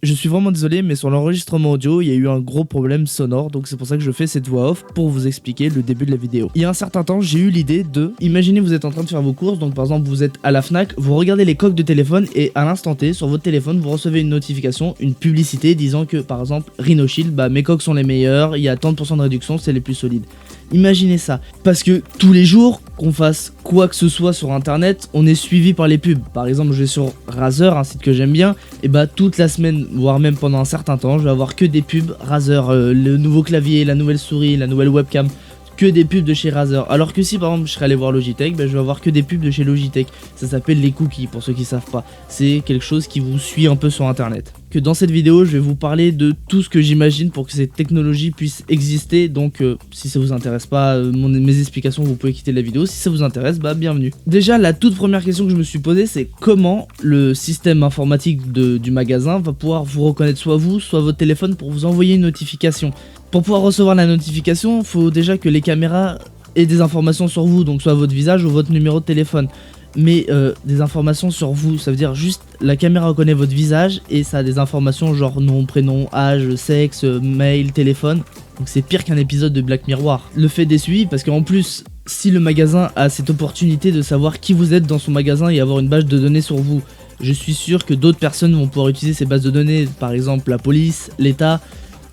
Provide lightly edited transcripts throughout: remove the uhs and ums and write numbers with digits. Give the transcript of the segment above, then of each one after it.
Je suis vraiment désolé, mais sur l'enregistrement audio, il y a eu un gros problème sonore, donc c'est pour ça que je fais cette voix off pour vous expliquer le début de la vidéo. Il y a un certain temps, j'ai eu l'idée de... Imaginez vous êtes en train de faire vos courses, donc par exemple vous êtes à la Fnac, vous regardez les coques de téléphone et à l'instant T, sur votre téléphone, vous recevez une notification, une publicité disant que par exemple Rhino Shield, bah mes coques sont les meilleures, il y a tant de % de réduction, c'est les plus solides. Imaginez ça, parce que tous les jours, qu'on fasse quoi que ce soit sur internet, on est suivi par les pubs. Par exemple, je vais sur Razer, un site que j'aime bien, et bah toute la semaine, voire même pendant un certain temps, je vais avoir que des pubs Razer, le nouveau clavier, la nouvelle souris, la nouvelle webcam, que des pubs de chez Razer. Alors que si par exemple je serais allé voir Logitech, bah, je vais avoir que des pubs de chez Logitech. Ça s'appelle les cookies pour ceux qui savent pas. C'est quelque chose qui vous suit un peu sur internet. Que dans cette vidéo, je vais vous parler de tout ce que j'imagine pour que cette technologie puisse exister. Donc si ça vous intéresse pas mes explications, vous pouvez quitter la vidéo. Si ça vous intéresse, bah bienvenue. Déjà, la toute première question que je me suis posée, c'est comment le système informatique du magasin va pouvoir vous reconnaître, soit vous, soit votre téléphone, pour vous envoyer une notification. Pour pouvoir recevoir la notification, il faut déjà que les caméras aient des informations sur vous, donc soit votre visage ou votre numéro de téléphone. Mais des informations sur vous, ça veut dire juste la caméra reconnaît votre visage et ça a des informations genre nom, prénom, âge, sexe, mail, téléphone. Donc c'est pire qu'un épisode de Black Mirror. Le fait des suivis, parce qu'en plus, si le magasin a cette opportunité de savoir qui vous êtes dans son magasin et avoir une base de données sur vous, je suis sûr que d'autres personnes vont pouvoir utiliser ces bases de données, par exemple la police, l'État.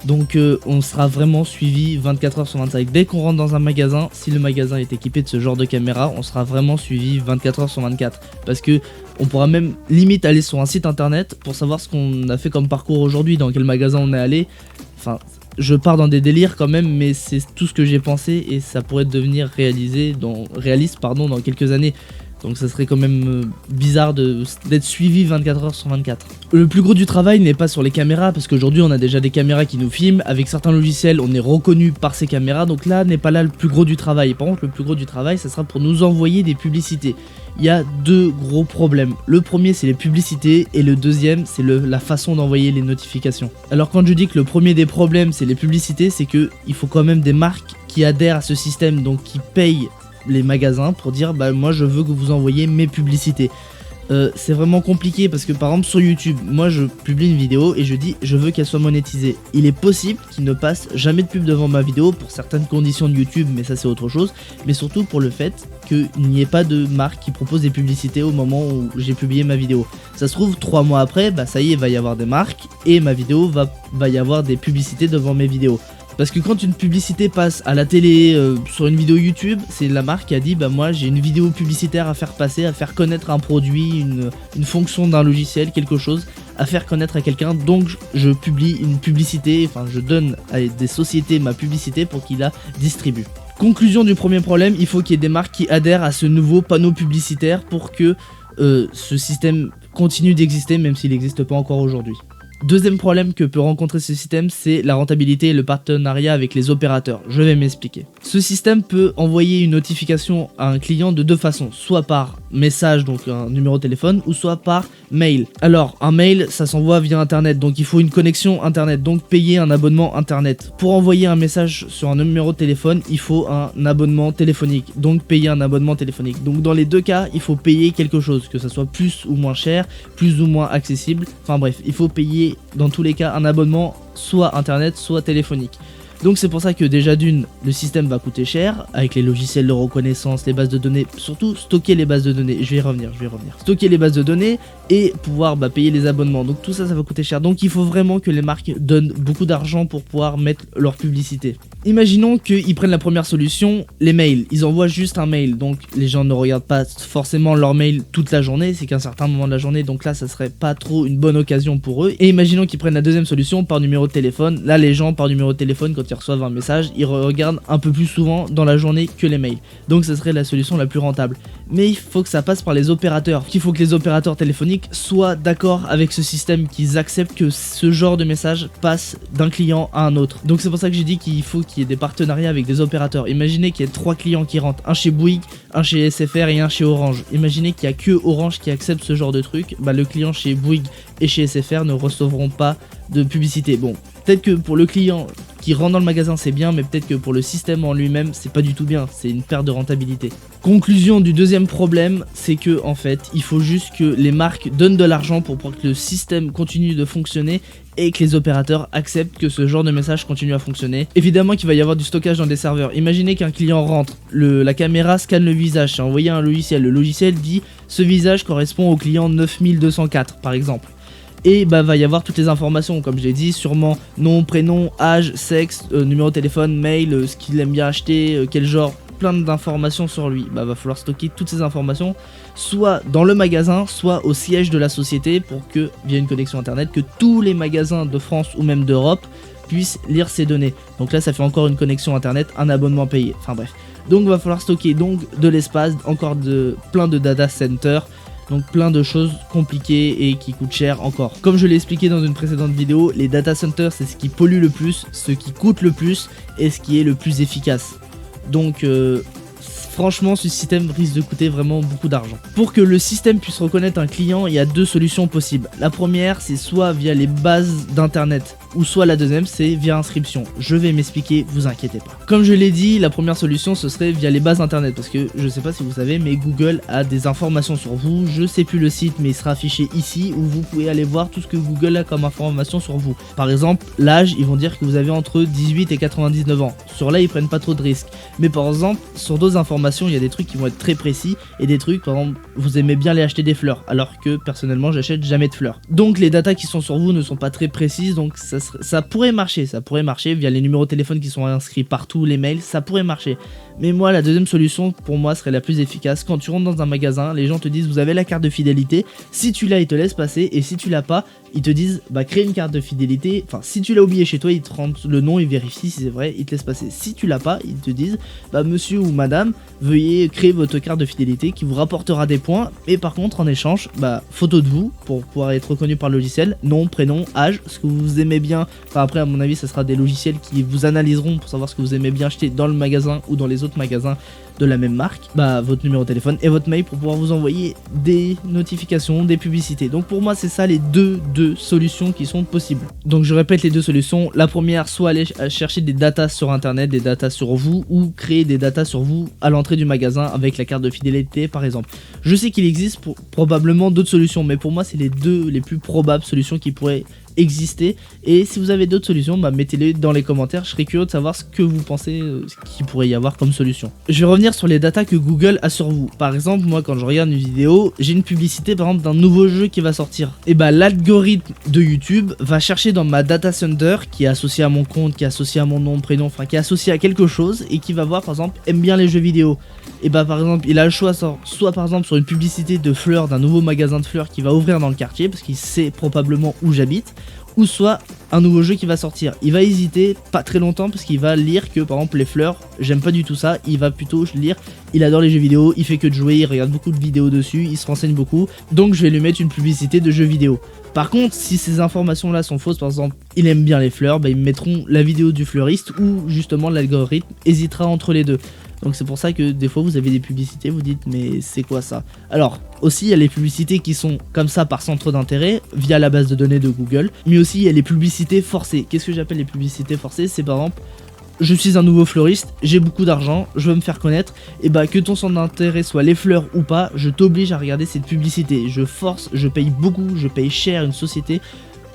Donc on sera vraiment suivi 24h sur 25. Dès qu'on rentre dans un magasin, si le magasin est équipé de ce genre de caméra, on sera vraiment suivi 24h sur 24. Parce que on pourra même limite aller sur un site internet pour savoir ce qu'on a fait comme parcours aujourd'hui, dans quel magasin on est allé. Enfin, je pars dans des délires quand même, mais c'est tout ce que j'ai pensé et ça pourrait devenir réaliste dans quelques années. Donc ça serait quand même bizarre d'être suivi 24h sur 24. Le plus gros du travail n'est pas sur les caméras, parce qu'aujourd'hui on a déjà des caméras qui nous filment. Avec certains logiciels on est reconnu par ces caméras, donc là n'est pas là le plus gros du travail. Par contre le plus gros du travail, ça sera pour nous envoyer des publicités. Il y a deux gros problèmes. Le premier c'est les publicités et le deuxième c'est la façon d'envoyer les notifications. Alors quand je dis que le premier des problèmes c'est les publicités, c'est que il faut quand même des marques qui adhèrent à ce système, donc qui payent les magasins pour dire bah moi je veux que vous envoyiez mes publicités. C'est vraiment compliqué parce que par exemple sur YouTube, moi je publie une vidéo et je dis je veux qu'elle soit monétisée. Il est possible qu'il ne passe jamais de pub devant ma vidéo pour certaines conditions de YouTube, mais ça c'est autre chose. Mais surtout pour le fait qu'il n'y ait pas de marque qui propose des publicités au moment où j'ai publié ma vidéo. Ça se trouve 3 mois après, bah ça y est, il va y avoir des marques et ma vidéo va y avoir des publicités devant mes vidéos. Parce que quand une publicité passe à la télé, sur une vidéo YouTube, c'est la marque qui a dit bah moi j'ai une vidéo publicitaire à faire passer, à faire connaître un produit, une fonction d'un logiciel, quelque chose, à faire connaître à quelqu'un, donc je publie une publicité, enfin je donne à des sociétés ma publicité pour qu'ils la distribuent. Conclusion du premier problème, il faut qu'il y ait des marques qui adhèrent à ce nouveau panneau publicitaire pour que ce système continue d'exister, même s'il n'existe pas encore aujourd'hui. Deuxième problème que peut rencontrer ce système, c'est la rentabilité et le partenariat avec les opérateurs. Je vais m'expliquer. Ce système peut envoyer une notification à un client de deux façons, soit par message, donc un numéro de téléphone, ou soit par mail. Alors, un mail, ça s'envoie via internet, donc il faut une connexion internet, donc payer un abonnement internet. Pour envoyer un message sur un numéro de téléphone, il faut un abonnement téléphonique, donc payer un abonnement téléphonique. Donc dans les deux cas, il faut payer quelque chose, que ça soit plus ou moins cher, plus ou moins accessible, enfin bref, il faut payer dans tous les cas un abonnement soit internet soit téléphonique. Donc c'est pour ça que déjà d'une, le système va coûter cher, avec les logiciels de reconnaissance, les bases de données, surtout stocker les bases de données, je vais y revenir. Stocker les bases de données et pouvoir payer les abonnements, donc tout ça, ça va coûter cher. Donc il faut vraiment que les marques donnent beaucoup d'argent pour pouvoir mettre leur publicité. Imaginons qu'ils prennent la première solution, les mails, ils envoient juste un mail, donc les gens ne regardent pas forcément leur mail toute la journée, c'est qu'à un certain moment de la journée, donc là ça serait pas trop une bonne occasion pour eux. Et imaginons qu'ils prennent la deuxième solution par numéro de téléphone, là les gens par numéro de téléphone quand ils reçoivent un message, ils regardent un peu plus souvent dans la journée que les mails, donc ça serait la solution la plus rentable. Mais il faut que ça passe par les opérateurs, qu'il faut que les opérateurs téléphoniques soient d'accord avec ce système, qu'ils acceptent que ce genre de message passe d'un client à un autre. Donc c'est pour ça que j'ai dit qu'il faut qu'il y ait des partenariats avec des opérateurs. Imaginez qu'il y ait 3 clients qui rentrent, un chez Bouygues, un chez SFR et un chez Orange. Imaginez qu'il n'y a que Orange qui accepte ce genre de truc, bah le client chez Bouygues et chez SFR ne recevront pas de publicité. Bon, peut-être que pour le client qui rentre dans le magasin c'est bien, mais peut-être que pour le système en lui-même c'est pas du tout bien, c'est une perte de rentabilité. Conclusion du deuxième problème, c'est que en fait il faut juste que les marques donnent de l'argent pour que le système continue de fonctionner et que les opérateurs acceptent que ce genre de message continue à fonctionner. Évidemment qu'il va y avoir du stockage dans des serveurs. Imaginez qu'un client rentre, la caméra scanne le visage, c'est envoyé à un logiciel. Le logiciel dit ce visage correspond au client 9204 par exemple. Et bah va y avoir toutes les informations, comme je l'ai dit, sûrement nom, prénom, âge, sexe, numéro de téléphone, mail, ce qu'il aime bien acheter, quel genre, plein d'informations sur lui. Bah va falloir stocker toutes ces informations soit dans le magasin, soit au siège de la société pour que, via une connexion internet, que tous les magasins de France ou même d'Europe puissent lire ces données. Donc là ça fait encore une connexion internet, un abonnement payé, enfin bref. Donc va falloir stocker donc de l'espace, encore plein de data centers. Donc plein de choses compliquées et qui coûtent cher encore. Comme je l'ai expliqué dans une précédente vidéo, les data centers c'est ce qui pollue le plus, ce qui coûte le plus et ce qui est le plus efficace. Donc franchement ce système risque de coûter vraiment beaucoup d'argent. Pour que le système puisse reconnaître un client, il y a deux solutions possibles. La première c'est soit via les bases d'internet, ou soit la deuxième c'est via inscription. Je vais m'expliquer, vous inquiétez pas. Comme je l'ai dit, la première solution ce serait via les bases internet, parce que je sais pas si vous savez mais Google a des informations sur vous. Je sais plus le site mais il sera affiché ici où vous pouvez aller voir tout ce que Google a comme information sur vous. Par exemple l'âge, ils vont dire que vous avez entre 18 et 99 ans. Sur là ils prennent pas trop de risques. Mais par exemple sur d'autres informations il y a des trucs qui vont être très précis et des trucs par exemple vous aimez bien aller acheter des fleurs alors que personnellement j'achète jamais de fleurs. Donc les datas qui sont sur vous ne sont pas très précises, donc ça pourrait marcher via les numéros de téléphone qui sont inscrits partout, les mails, ça pourrait marcher. Mais moi la deuxième solution pour moi serait la plus efficace. Quand tu rentres dans un magasin, les gens te disent vous avez la carte de fidélité, si tu l'as ils te laissent passer et si tu l'as pas ils te disent bah crée une carte de fidélité, enfin si tu l'as oublié chez toi ils te rendent le nom, ils vérifient si c'est vrai, ils te laissent passer. Si tu l'as pas ils te disent bah monsieur ou madame veuillez créer votre carte de fidélité qui vous rapportera des points, et par contre en échange bah photo de vous pour pouvoir être reconnu par le logiciel, nom, prénom, âge, ce que vous aimez bien. Enfin après à mon avis ça sera des logiciels qui vous analyseront pour savoir ce que vous aimez bien acheter dans le magasin ou dans les autres magasins de la même marque, bah votre numéro de téléphone et votre mail pour pouvoir vous envoyer des notifications, des publicités. Donc pour moi c'est ça les deux solutions qui sont possibles. Donc je répète les deux solutions. La première, soit aller chercher des datas sur internet, des datas sur vous, ou créer des datas sur vous à l'entrée du magasin avec la carte de fidélité par exemple. Je sais qu'il existe probablement d'autres solutions, mais pour moi c'est les deux les plus probables solutions qui pourraient exister. Et si vous avez d'autres solutions, bah mettez-les dans les commentaires, je serais curieux de savoir ce que vous pensez qu'il pourrait y avoir comme solution. Je vais revenir sur les datas que Google a sur vous. Par exemple, moi quand je regarde une vidéo, j'ai une publicité par exemple d'un nouveau jeu qui va sortir. Et bah l'algorithme de YouTube va chercher dans ma data center qui est associé à mon compte, qui est associé à mon nom, prénom, enfin qui est associé à quelque chose et qui va voir par exemple aime bien les jeux vidéo. Et bah par exemple il a le choix soit par exemple sur une publicité de fleurs d'un nouveau magasin de fleurs qui va ouvrir dans le quartier parce qu'il sait probablement où j'habite, ou soit un nouveau jeu qui va sortir. Il va hésiter pas très longtemps parce qu'il va lire que par exemple les fleurs, j'aime pas du tout ça, il va plutôt lire, il adore les jeux vidéo, il fait que de jouer, il regarde beaucoup de vidéos dessus, il se renseigne beaucoup, donc je vais lui mettre une publicité de jeux vidéo. Par contre, si ces informations là sont fausses, par exemple il aime bien les fleurs, bah ils me mettront la vidéo du fleuriste ou justement l'algorithme hésitera entre les deux. Donc c'est pour ça que des fois vous avez des publicités, vous dites mais c'est quoi ça? Alors aussi il y a les publicités qui sont comme ça par centre d'intérêt via la base de données de Google, mais aussi il y a les publicités forcées. Qu'est-ce que j'appelle les publicités forcées? C'est par exemple je suis un nouveau fleuriste, j'ai beaucoup d'argent, je veux me faire connaître, et bah que ton centre d'intérêt soit les fleurs ou pas, je t'oblige à regarder cette publicité. Je force, je paye beaucoup, je paye cher une société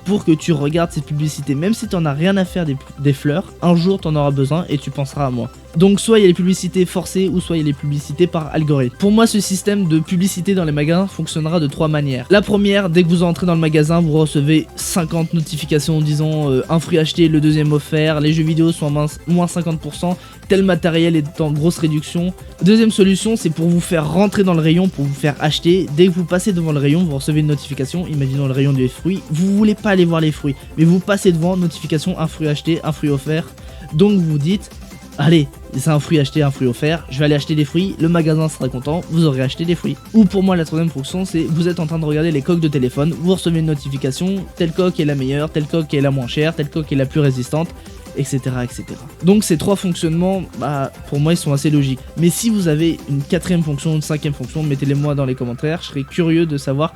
pour que tu regardes cette publicité. Même si tu n'en as rien à faire des fleurs, un jour tu en auras besoin et tu penseras à moi. Donc soit il y a les publicités forcées ou soit il y a les publicités par algorithme. Pour moi ce système de publicité dans les magasins fonctionnera de trois manières. La première, dès que vous entrez dans le magasin vous recevez 50 notifications disant un fruit acheté, le deuxième offert, les jeux vidéo sont à moins 50%, tel matériel est en grosse réduction. Deuxième solution c'est pour vous faire rentrer dans le rayon, pour vous faire acheter. Dès que vous passez devant le rayon vous recevez une notification, imaginons le rayon des fruits, vous voulez pas aller voir les fruits mais vous passez devant, notification, un fruit acheté, un fruit offert. Donc vous vous dites allez, c'est un fruit acheté, un fruit offert, je vais aller acheter des fruits, le magasin sera content, vous aurez acheté des fruits. Ou pour moi la troisième fonction c'est vous êtes en train de regarder les coques de téléphone, vous recevez une notification, telle coque est la meilleure, telle coque est la moins chère, telle coque est la plus résistante, etc. etc. Donc ces trois fonctionnements, bah pour moi ils sont assez logiques. Mais si vous avez une quatrième fonction, une cinquième fonction, mettez-les moi dans les commentaires, je serais curieux de savoir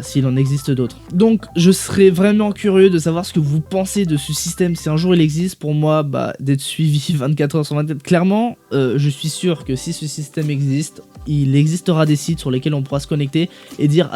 s'il en existe d'autres. Donc je serais vraiment curieux de savoir ce que vous pensez de ce système si un jour il existe. Pour moi, d'être suivi 24 heures sur 24, clairement, je suis sûr que si ce système existe, il existera des sites sur lesquels on pourra se connecter et dire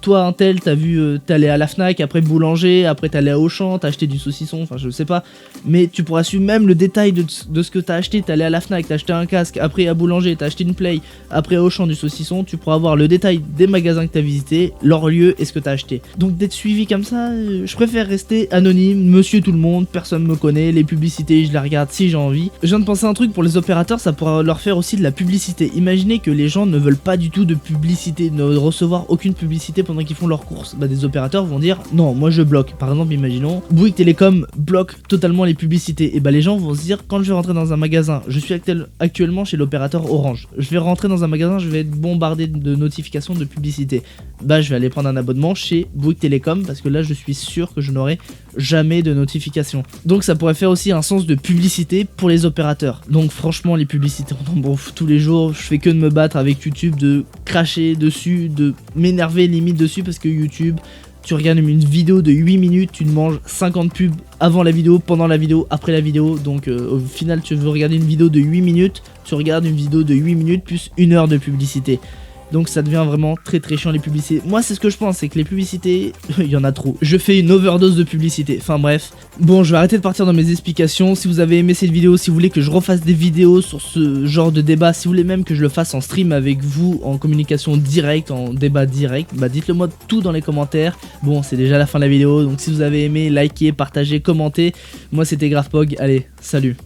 toi un tel, t'as vu, t'es allé à la Fnac, après boulanger, après t'es allé à Auchan, t'as acheté du saucisson, enfin je sais pas, mais tu pourras suivre même le détail de ce que t'as acheté. T'es allé à la Fnac, t'as acheté un casque, après à boulanger, t'as acheté une play, après à Auchan du saucisson, tu pourras avoir le détail des magasins que t'as visités, leur lieu et ce que t'as acheté. Donc d'être suivi comme ça, je préfère rester anonyme, monsieur tout le monde, personne me connaît, les publicités je les regarde si j'ai envie. Je viens de penser à un truc pour les opérateurs, ça pourra leur faire aussi de la publicité. Imaginez que les gens ne veulent pas du tout de publicité, ne recevoir aucune publicité pendant qu'ils font leurs courses. Des opérateurs vont dire non, moi je bloque. Par exemple, imaginons Bouygues Télécom bloque totalement les publicités. Et les gens vont se dire, quand je vais rentrer dans un magasin, je suis actuellement chez l'opérateur Orange, je vais rentrer dans un magasin, je vais être bombardé de notifications de publicité. Je vais aller prendre un abonnement chez Bouygues Télécom parce que là je suis sûr que je n'aurai jamais de notification. Donc ça pourrait faire aussi un sens de publicité pour les opérateurs. Donc franchement, les publicités on en bouffe tous les jours. Je fais que de me battre avec YouTube, de cracher dessus, de m'énerver limite dessus parce que YouTube, tu regardes une vidéo de 8 minutes, tu te manges 50 pubs avant la vidéo, pendant la vidéo, après la vidéo. Donc au final, tu veux regarder une vidéo de 8 minutes, tu regardes une vidéo de 8 minutes plus 1 heure de publicité. Donc ça devient vraiment très très chiant les publicités. Moi c'est ce que je pense, c'est que les publicités, il y en a trop. Je fais une overdose de publicité, enfin bref. Bon, je vais arrêter de partir dans mes explications. Si vous avez aimé cette vidéo, si vous voulez que je refasse des vidéos sur ce genre de débat, si vous voulez même que je le fasse en stream avec vous, en communication directe, en débat direct, dites-le moi tout dans les commentaires. Bon, c'est déjà la fin de la vidéo, donc si vous avez aimé, likez, partagez, commentez. Moi c'était GravePog, allez, salut.